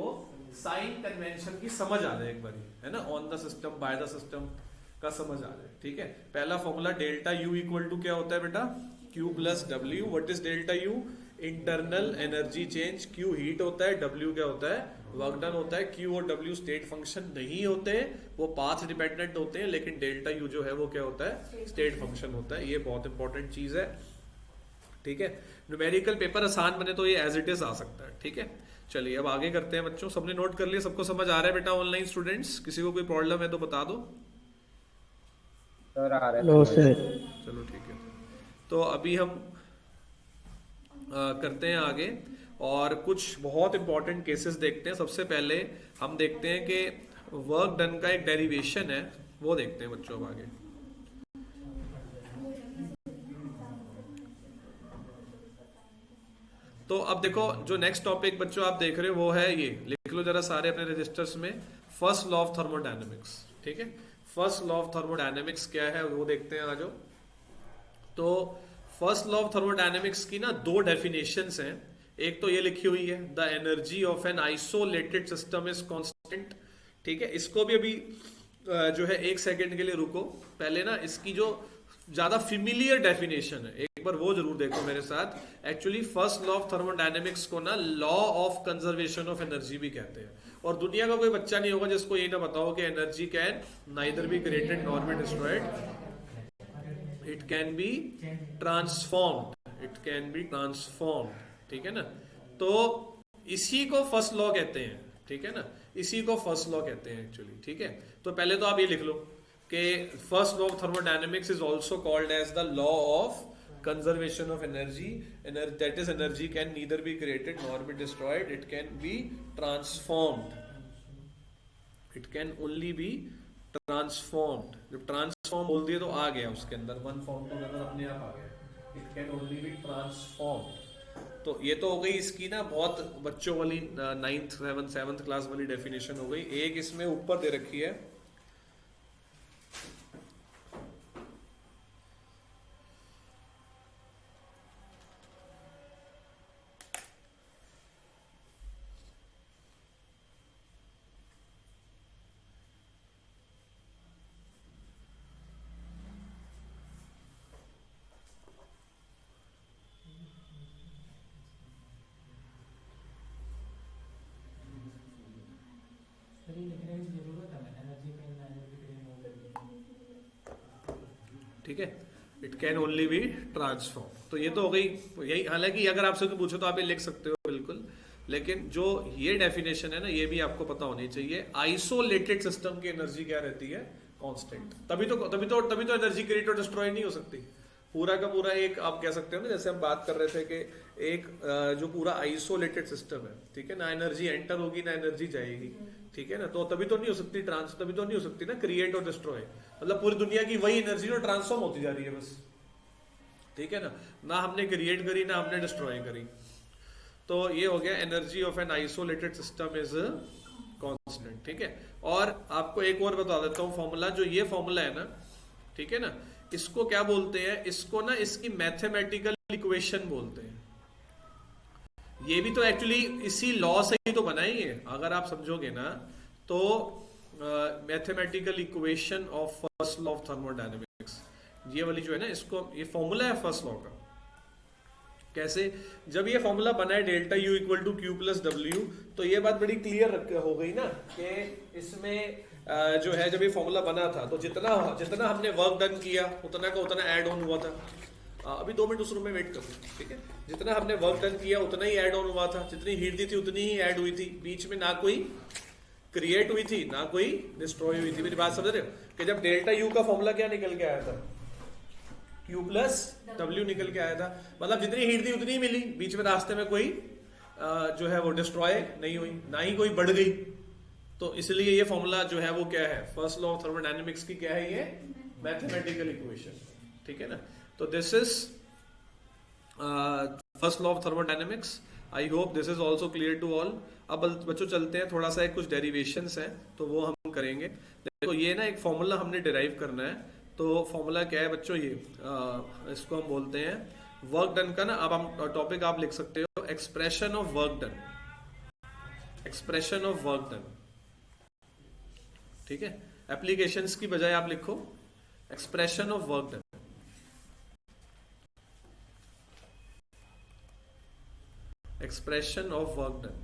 S1: साइन कन्वेंशन की समझ आ जाए एक बार, है ना, on the system by the system का समझ आ जाए, ठीक है। पहला formula delta U equal to क्या होता है बेटा, Q plus W. What is delta U? Internal energy change. Q heat होता है, डब्ल्यू क्या होता है, वर्क डन होता है। क्यू और डब्ल्यू स्टेट फंक्शन नहीं होते, वो पाथ डिपेंडेंट होते हैं, लेकिन डेल्टा यू जो है वो क्या होता है, स्टेट फंक्शन होता है। ये बहुत इंपॉर्टेंट चीज है, ठीक है। न्यूमेरिकल पेपर आसान बने तो ये एज इट इज आ सकता है, ठीक है। चलिए अब आगे करते हैं बच्चों, सबने नोट कर लिया, सबको समझ आ रहा है बेटा ऑनलाइन स्टूडेंट्स? किसी को कोई प्रॉब्लम है तो बता दो।
S2: सर आ रहा है।
S4: No sir.
S1: चलो ठीक है, तो अभी हम करते हैं आगे और कुछ बहुत इंपॉर्टेंट केसेस देखते हैं। सबसे पहले हम देखते हैं कि वर्क डन का एक डेरिवेशन है, वो देखते हैं बच्चों अब आगे। तो अब देखो जो नेक्स्ट टॉपिक बच्चों आप देख रहे हो वो है, ये लिख लो जरा सारे अपने रजिस्टर्स में, फर्स्ट लॉ ऑफ थर्मोडायनेमिक्स, ठीक है। फर्स्ट लॉ ऑफ थर्मोडायनेमिक्स क्या है वो देखते हैं आज। तो फर्स्ट लॉ ऑफ थर्मोडायनेमिक्स की ना दो डेफिनेशंस हैं। एक तो ये लिखी हुई है, the energy of an isolated system is constant, ठीक है। इसको भी अभी जो है एक सेकंड के लिए रुको, पहले ना इसकी जो ज्यादा फिमिलियर डेफिनेशन है एक बार वो जरूर देखो मेरे साथ। Actually first law of thermodynamics को ना law of conservation of energy भी कहते हैं, और दुनिया का कोई बच्चा नहीं होगा जिसको ये ना बताओ कि energy can neither be created nor be destroyed, it can be transformed, it can be transformed, ठीक है ना। तो इसी को फर्स्ट लॉ कहते हैं, ठीक है ना, इसी को फर्स्ट लॉ कहते हैं एक्चुअली, ठीक है। तो पहले तो आप ये लिख लो कि first law of thermodynamics is also called as the law of conservation of energy, that is energy can neither be created nor be destroyed, it can be transformed, it can only be transformed. जब transform बोल दिए तो आ गया उसके अंदर, one form to another अपने आप आ गया, it can only be transformed. तो ये तो हो गई इसकी ना बहुत बच्चों वाली 9th 7th क्लास वाली डेफिनेशन हो गई। एक इसमें ऊपर दे रखी है, ठीक है, it can only be transform. तो ये तो हो गई यही, हालांकि अगर आपसे कोई पूछो तो आप ये लिख सकते हो बिल्कुल, लेकिन जो ये डेफिनेशन है ना ये भी आपको पता होनी चाहिए। आइसोलेटेड सिस्टम की एनर्जी क्या रहती है, कांस्टेंट। तभी तो एनर्जी क्रिएट और डिस्ट्रॉय नहीं हो सकती। पूरा का पूरा एक आप कह सकते हो ना, जैसे हम बात कर रहे थे कि एक जो पूरा आइसोलेटेड सिस्टम है, ठीक है ना, एनर्जी एंटर होगी ना एनर्जी जाएगी, ठीक है ना, तो तभी तो नहीं हो सकती तभी तो नहीं हो सकती ना क्रिएट और डिस्ट्रॉय। मतलब पूरी दुनिया की वही एनर्जी जो ट्रांसफॉर्म होती जा रही है बस, ठीक है ना हमने क्रिएट करी ना हमने डिस्ट्रॉय करी। तो ये हो गया energy of an isolated system is constant, ठीक है। और आपको एक और बता देता हूं फॉर्मूला, जो ये फॉर्मूला है ना, ठीक है ना, इसको क्या बोलते हैं, इसको ना इसकी मैथमेटिकल इक्वेशन बोलते हैं। ये भी तो एक्चुअली इसी लॉ से ही तो बनाई है, अगर आप समझोगे ना तो mathematical equation of first law of thermodynamics, ये वाली जो है ना, इसको ये फॉर्मूला है फर्स्ट लॉ का। कैसे, जब ये फॉर्मूला बना है delta U equal to Q plus W, तो ये बात बड़ी क्लियर हो गई ना कि इसमें जो है जब ये फॉर्मूला बना था तो जितना हमने वर्क डन किया उतना का उतना ऐड ऑन हुआ था। अभी 2 मिनट उस रूम में वेट करो, ठीक है। जितना हमने वर्क डन किया उतना ही ऐड ऑन हुआ था, जितनी हीट दी थी उतनी ही ऐड हुई थी, बीच में ना कोई क्रिएट हुई थी ना कोई डिस्ट्रॉय हुई थी। मेरी बात समझ रहे हो कि जब डेल्टा यू का फॉर्मूला क्या निकल के आया था, Q प्लस W निकल के आया था, मतलब जितनी हीट दी उतनी ही मिली, बीच में रास्ते में कोई जो है वो डिस्ट्रॉय नहीं हुई, ना ही कोई बढ़ गई। तो इसलिए ये फॉर्मूला जो है वो क्या है, फर्स्ट लॉ ऑफ थर्मोडायनेमिक्स की क्या है, ये मैथमेटिकल इक्वेशन, ठीक है ना। तो this is first law of thermodynamics. I hope this is also clear to all. अब बच्चों चलते हैं, थोड़ा सा एक कुछ डेरिवेशंस हैं तो वो हम करेंगे। देखो ये ना एक फॉर्मूला हमने डिराइव करना है, तो फॉर्मूला क्या है बच्चों, ये इसको हम बोलते हैं वर्क डन का ना। अब हम टॉपिक आप लिख सकते हो expression of work done, expression of work done, ठीक है। एप्लीकेशंस की बजाय आप लिखो expression of work done, expression of work done.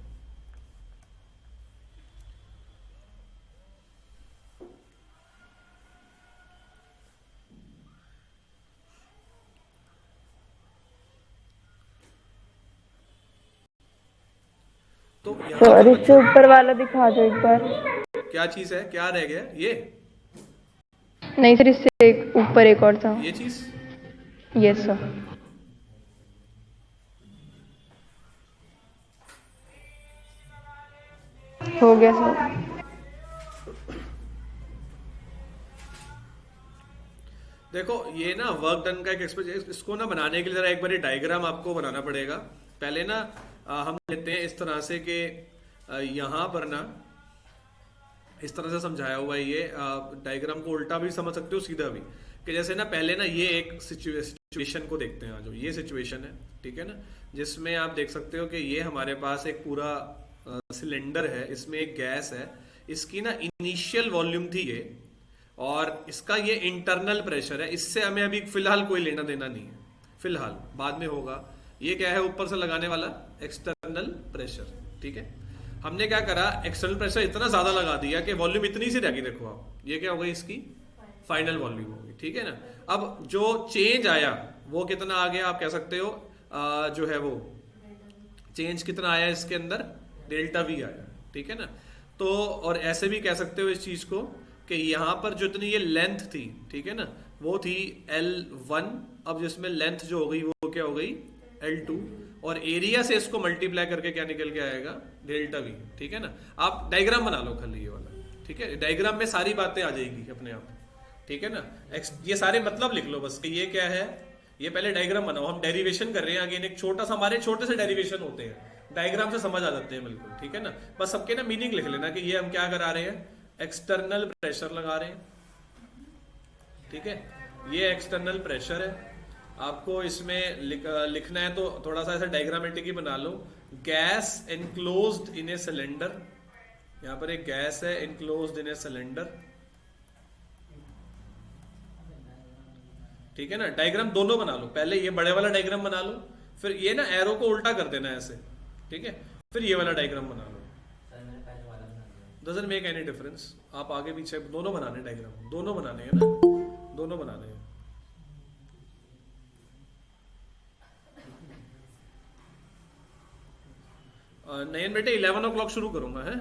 S1: तो
S5: सर इससे ऊपर वाला दिखा दो एक बार।
S1: क्या चीज है, क्या रह गया, ये
S5: नहीं सर, इससे एक ऊपर एक और था।
S1: ये चीज,
S5: यस सर। हो गया सर।
S1: देखो ये ना वर्क डन का एक एक्सप्रेशन, इसको ना बनाने के लिए जरा एक बार डायग्राम आपको बनाना पड़ेगा। पहले ना हम लेते हैं इस तरह से कि यहां पर ना इस तरह से समझाया हुआ है, ये डायग्राम को उल्टा भी समझ सकते हो सीधा भी, कि जैसे ना पहले ना ये एक सिचुएशन को देखते हैं, जो ये सिचुएशन है, ठीक है ना, जिसमें आप देख सकते हो कि ये हमारे पास एक पूरा सिलेंडर है, इसमें एक गैस है, इसकी ना इनिशियल वॉल्यूम थी ये, और इसका ये इंटरनल प्रेशर है, इससे हमें अभी फिलहाल कोई लेना देना नहीं है, फिलहाल, बाद में होगा। ये क्या है, ऊपर से लगाने वाला एक्सटर्नल प्रेशर, ठीक है। हमने क्या करा, एक्सटर्नल प्रेशर इतना ज्यादा लगा दिया कि वॉल्यूम इतनी सी रह गई, देखो आप, ये क्या हो गई, इसकी फाइनल वॉल्यूम होगी, ठीक है ना। अब जो चेंज आया वो कितना आ गया, आप कह सकते हो जो है वो चेंज कितना आया इसके अंदर, डेल्टा वी आया, ठीक है ना। तो और ऐसे भी कह सकते हो इस चीज को कि यहां पर जितनी ये लेंथ थी, ठीक है ना, वो थी L1, अब जिसमें लेंथ जो हो गई वो क्या हो गई L2, और एरिया से इसको मल्टीप्लाई करके क्या निकल के आएगा, डेल्टा वी, ठीक है ना। आप डायग्राम बना लो खाली ये वाला, ठीक है, डायग्राम में सारी बातें आ जाएगी अपने आप, ठीक है ना। ये सारे मतलब लिख लो बस कि ये क्या है, ये पहले डायग्राम बनाओ। हम डेरिवेशन कर रहे हैं अगेन, एक छोटा सा, हमारे छोटे से डेरिवेशन होते हैं, डायग्राम से समझ आ जाते हैं बिल्कुल, ठीक है ना। बस सबके ना मीनिंग लिख लेना कि ये हम क्या करा रहे हैं, एक्सटर्नल प्रेशर लगा रहे हैं, ठीक है, ये एक्सटर्नल प्रेशर है। आपको इसमें लिखना है तो थोड़ा सा ऐसा डायग्रामेटिक ही बना लो, gas enclosed in a cylinder, यहां पर एक गैस है एनक्लोज्ड इन ए सिलेंडर, ठीक है ना। डायग्राम दोनों बना लो, पहले ये बड़े वाला डायग्राम बना लो, फिर ये ना एरो को उल्टा कर देना ऐसे, ठीक है, फिर ये वाला डायग्राम बना लो। डजंट मेक एनी डिफरेंस, आप आगे पीछे दोनों बनाने, डायग्राम दोनों बनाने हैं ना, दोनों बनाने हैं। नयन बेटे 11 o'clock शुरू करूंगा, है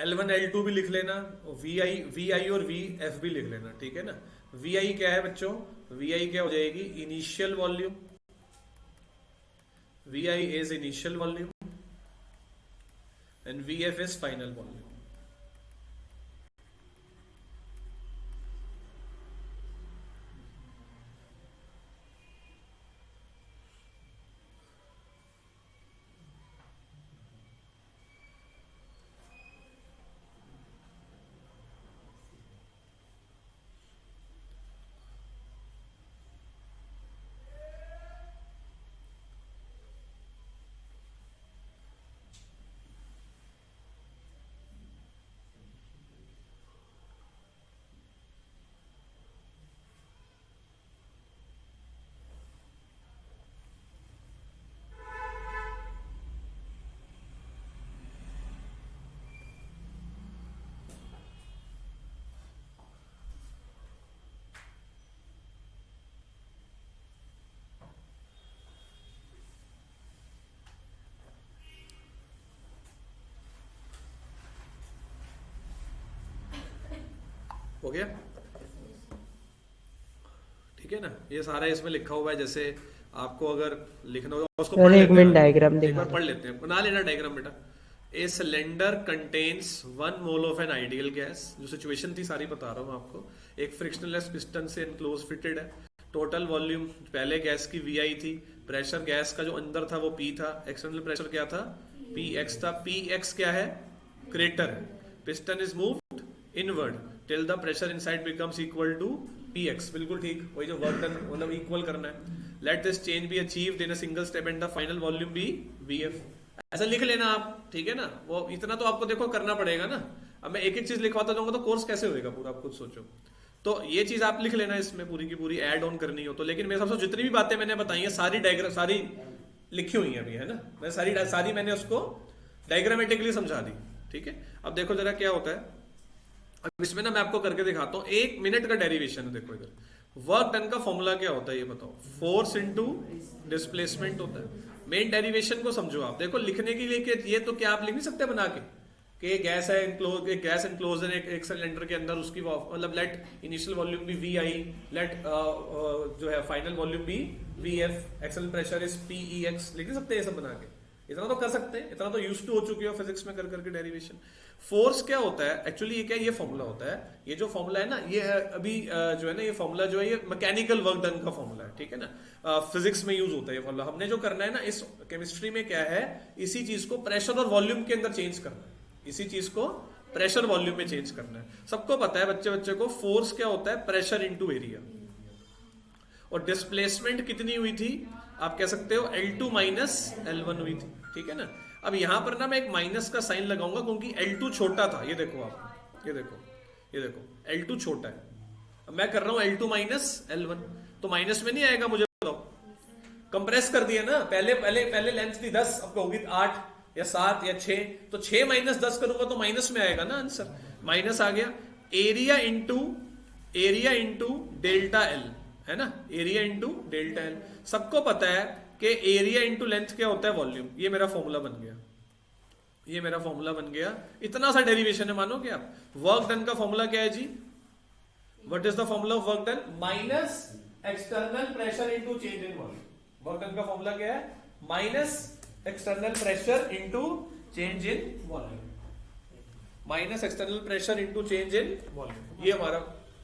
S1: L1 L2 भी लिख लेना, VI और VF भी लिख लेना, ठीक है ना। VI क्या है बच्चों, VI क्या हो जाएगी, initial volume, VI is initial volume and VF is final volume. हो गया? ठीक है ना, ये सारा इसमें लिखा हुआ है। जैसे आपको अगर लिखना होगा उसको
S4: सर
S1: पढ़
S4: एक
S1: लेते
S4: मिनट
S1: हैं,
S4: डायग्राम
S1: एक बार
S4: दिखा
S1: पढ़ लेते हैं, बना लेना डायग्राम बेटा। A cylinder contains 1 mole of an ideal gas, जो सिचुएशन थी सारी बता रहा हूँ आपको। एक फ्रिक्शनलेस पिस्टन से एनक्लोज फिटेड है। टोटल वॉल्यूम पहले गैस की वी आई थी, प्रेशर गैस का जो अंदर था वो पी था, एक्सटर्नल प्रेशर क्या था, पी एक्स था। पी एक्स क्या है, क्रेटर है। Piston is moved inward till the pressure inside becomes equal to P ex. बिल्कुल ठीक, वही जो वर्क डन मतलब इक्वल करना है। Let this change be achieved in a single step and the final volume be V F. ऐसा लिख लेना आप, ठीक है ना। वो इतना तो आपको देखो करना पड़ेगा ना। अब मैं एक एक चीज लिखवाता जाऊंगा तो कोर्स कैसे होएगा पूरा, आप खुद सोचो। तो ये चीज आप लिख लेना इसमें पूरी की पूरी ऐड ऑन करनी हो तो। लेकिन मेरे हिसाब से जितनी भी बातें मैंने बताई है सारी डायग्राम सारी लिखी हुई है अभी, है ना। मैं सारी मैंने उसको डायग्रामेटिकली समझा दी, ठीक है। अब देखो जरा क्या होता है। अब इसमें ना मैं आपको करके दिखाता हूँ, 1 मिनट का डेरिवेशन है। देखो इधर वर्क डन का फॉर्मूला क्या होता है ये बताओ। फोर्स इंटू डिस्प्लेसमेंट होता है। मेन डेरिवेशन को समझो आप। देखो लिखने के लिए ये तो क्या आप लिख नहीं सकते बना के कि गैस है एनक्लोज, एक गैस एनक्लोज है एक सिलेंडर के अंदर, उसकी मतलब लेट इनिशियल वॉल्यूम भी वी आई, लेट जो है फाइनल वॉल्यूम भी V F, external pressure is P E x. लिख नहीं सकते ये सब बना के, इतना तो कर सकते हैं, इतना तो यूज्ड टू हो चुके हो फिजिक्स में कर करके डेरिवेशन। फोर्स क्या होता है एक्चुअली, ये क्या ये फॉर्मूला होता है। ये जो फॉर्मूला है ना ये है अभी जो है ना ये फॉर्मूला जो है ये मैकेनिकल वर्क डन का फॉर्मूला है, ठीक है ना। फिजिक्स में यूज होता है ये फॉर्मूला। हमने जो करना है ना इस केमिस्ट्री में क्या है, इसी चीज को प्रेशर और वॉल्यूम के अंदर चेंज करना है। इसी चीज को प्रेशर वॉल्यूम में चेंज करना है। सबको पता है बच्चे को फोर्स क्या होता है, प्रेशर इंटू एरिया। और डिस्प्लेसमेंट कितनी हुई थी आप कह सकते हो L2 माइनस L1 हुई थी, ठीक है ना। अब यहां पर ना मैं एक माइनस का साइन लगाऊंगा क्योंकि L2 छोटा था। ये देखो आप, ये देखो L2 छोटा है। अब मैं कर रहा हूं L2 माइनस L1, तो माइनस में नहीं आएगा, मुझे बताओ। कंप्रेस कर दिया ना, पहले लेंथ थी 10, अब होगी 8 या 7 या 6, तो 6 माइनस 10 करूंगा तो माइनस में आएगा ना आंसर। माइनस आ गया। एरिया इंटू डेल्टा एल, है ना। Area into delta L. सबको पता है कि एरिया इंटू लेंथ क्या होता है, वॉल्यूम। ये मेरा फॉर्मूला बन गया। इतना सा डेरिवेशन है, मानोगे आप। वर्क डन का फॉर्मूला क्या है जी, what is the formula of work done, minus external pressure into change in volume. Work done का फॉर्मूला क्या है, minus external pressure into change in volume. Minus external pressure into change in volume, ये हमारा